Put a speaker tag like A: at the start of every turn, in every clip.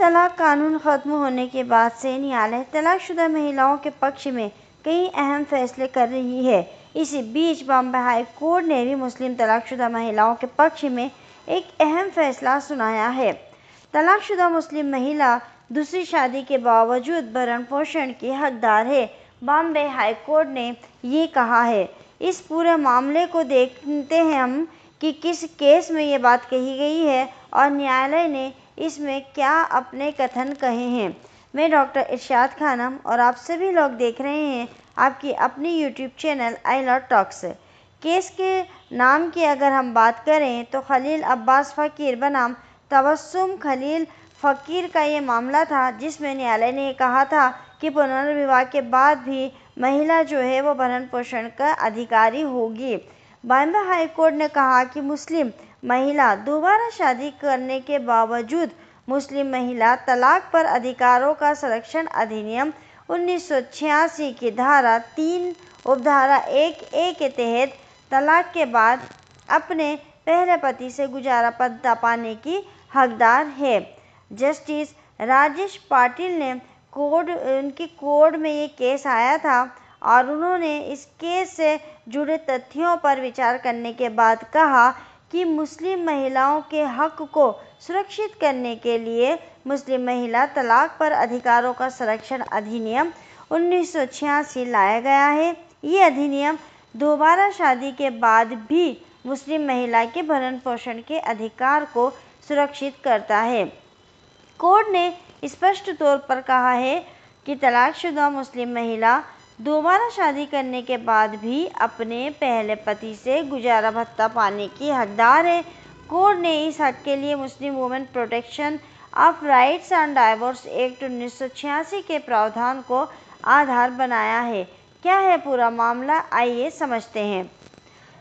A: तलाक कानून खत्म होने के बाद से न्यायालय तलाकशुदा महिलाओं के पक्ष में कई अहम फैसले कर रही है। इसी बीच बॉम्बे हाई कोर्ट ने भी मुस्लिम तलाकशुदा महिलाओं के पक्ष में एक अहम फैसला सुनाया है। तलाकशुदा मुस्लिम महिला दूसरी शादी के बावजूद भरण पोषण की हकदार है। बॉम्बे हाई कोर्ट ने ये कहा है। इस पूरे मामले को देखते हैं हम कि किस केस में ये बात कही गई है और न्यायालय ने इसमें क्या अपने कथन कहे हैं। मैं डॉक्टर इरशाद खानम और आप सभी लोग देख रहे हैं आपकी अपनी YouTube channel I love talks. Case के नाम की अगर हम बात करें तो खलील अब्बास फ़कीर बनाम तबस्सुम खलील फ़कीर का ये मामला था, जिसमें न्यायालय ने कहा था कि पुनर्विवाह के बाद भी महिला जो है वो भरण पोषण का अधिकारी होगी। बॉम्बे हाई कोर्ट ने कहा कि मुस्लिम महिला दोबारा शादी करने के बावजूद मुस्लिम महिला तलाक पर अधिकारों का संरक्षण अधिनियम 1986 की धारा 3 उपधारा 1A के तहत तलाक के बाद अपने पहले पति से गुजारा भत्ता पाने की हकदार है। जस्टिस राजेश पाटिल ने उनकी कोर्ट में ये केस आया था और उन्होंने इस केस से जुड़े तथ्यों पर विचार करने के बाद कहा कि मुस्लिम महिलाओं के हक को सुरक्षित करने के लिए मुस्लिम महिला तलाक पर अधिकारों का संरक्षण अधिनियम 1986 लाया गया है। ये अधिनियम दोबारा शादी के बाद भी मुस्लिम महिला के भरण पोषण के अधिकार को सुरक्षित करता है। कोर्ट ने स्पष्ट तौर पर कहा है कि तलाकशुदा मुस्लिम महिला दोबारा शादी करने के बाद भी अपने पहले पति से गुजारा भत्ता पाने की हकदार है। कोर्ट ने इस हक के लिए Muslim women protection of rights on divorce act 1986 के प्रावधान को आधार बनाया है। क्या है पूरा मामला, आइए समझते हैं।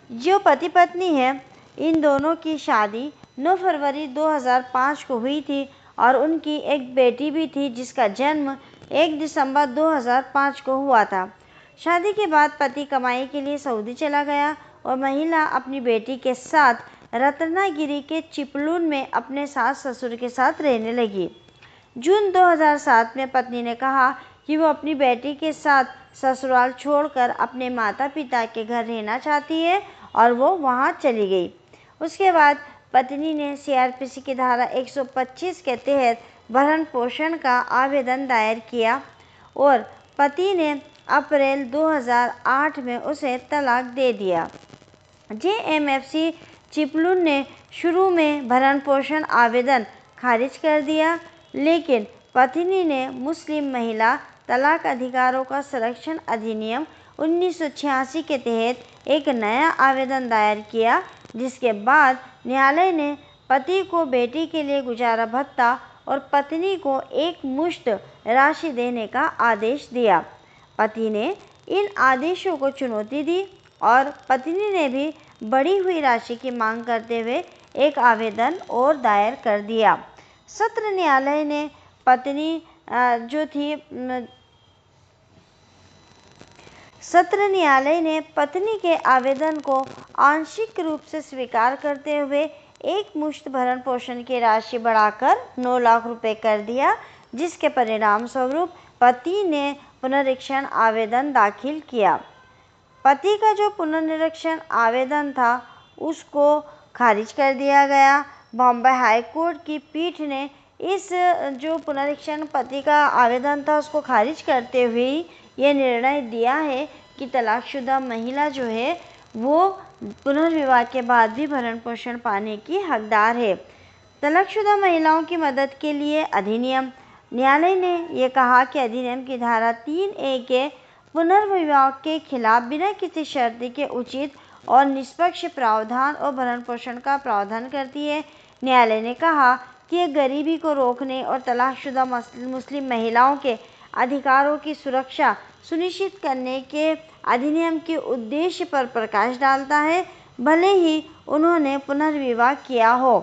A: जो पति पत्नी है, इन दोनों की शादी 9 फरवरी 2005 को हुई थी और उनकी एक बेटी भी थी जिसका जन्म 1 दिसंबर 2005 को हुआ था। शादी के बाद पति कमाई के लिए सऊदी चला गया और महिला अपनी बेटी के साथ रत्नागिरी के चिपलून में अपने सास ससुर के साथ रहने लगी। जून 2007 में पत्नी ने कहा कि वो अपनी बेटी के साथ ससुराल छोड़कर अपने माता पिता के घर रहना चाहती है और वो वहाँ चली गई। उसके बाद पत्नी ने CRPC की धारा 125 के तहत भरण पोषण का आवेदन दायर किया और पति ने अप्रैल 2008 में उसे तलाक दे दिया। JMFC चिपलून ने शुरू में भरण पोषण आवेदन खारिज कर दिया, लेकिन पत्नी ने मुस्लिम महिला तलाक अधिकारों का संरक्षण अधिनियम 1986 के तहत एक नया आवेदन दायर किया, जिसके बाद न्यायालय ने पति को बेटी के लिए गुजारा भत्ता और पत्नी को एक मुश्त राशि देने का आदेश दिया। पति ने इन आदेशों को चुनौती दी और पत्नी ने भी बढ़ी हुई राशि की मांग करते हुए एक आवेदन और दायर कर दिया। सत्र न्यायालय ने पत्नी के आवेदन को आंशिक रूप से स्वीकार करते हुए एक मुश्त भरण पोषण की राशि बढ़ाकर 9 लाख रुपए कर दिया, जिसके परिणाम स्वरूप पति ने पुनरीक्षण आवेदन दाखिल किया। पति का जो पुनरीक्षण आवेदन था उसको खारिज कर दिया गया। बॉम्बे हाई कोर्ट की पीठ ने इस जो पुनरीक्षण पति का आवेदन था उसको खारिज करते हुए ये निर्णय दिया है कि तलाकशुदा महिला जो है वो पुनर्विवाह के बाद भी भरण पोषण पाने की हकदार है। तलाकशुदा महिलाओं की मदद के लिए अधिनियम, न्यायालय ने यह कहा कि अधिनियम की धारा 3A के पुनर्विवाह के खिलाफ बिना किसी शर्त के उचित और निष्पक्ष प्रावधान और भरण पोषण का प्रावधान करती है। न्यायालय ने कहा कि यह गरीबी को रोकने और तलाकशुदा मुस्लिम महिलाओं के अधिकारों की सुरक्षा सुनिश्चित करने के अधिनियम के उद्देश्य पर प्रकाश डालता है, भले ही उन्होंने पुनर्विवाह किया हो।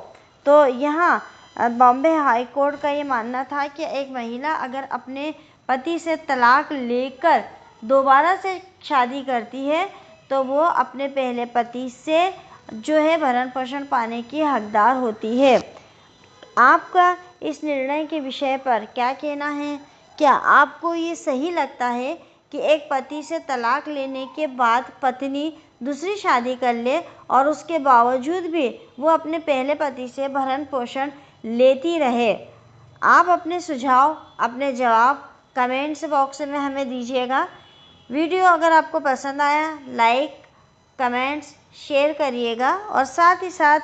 A: तो यहाँ बॉम्बे हाई कोर्ट का ये मानना था कि एक महिला अगर अपने पति से तलाक लेकर दोबारा से शादी करती है तो वो अपने पहले पति से जो है भरण पोषण पाने की हकदार होती है। आपका इस निर्णय के विषय पर क्या कहना है? क्या आपको ये सही लगता है कि एक पति से तलाक लेने के बाद पत्नी दूसरी शादी कर ले और उसके बावजूद भी वो अपने पहले पति से भरण पोषण लेती रहे? आप अपने सुझाव, अपने जवाब कमेंट्स बॉक्स में हमें दीजिएगा। वीडियो अगर आपको पसंद आया, लाइक, कमेंट्स, शेयर करिएगा और साथ ही साथ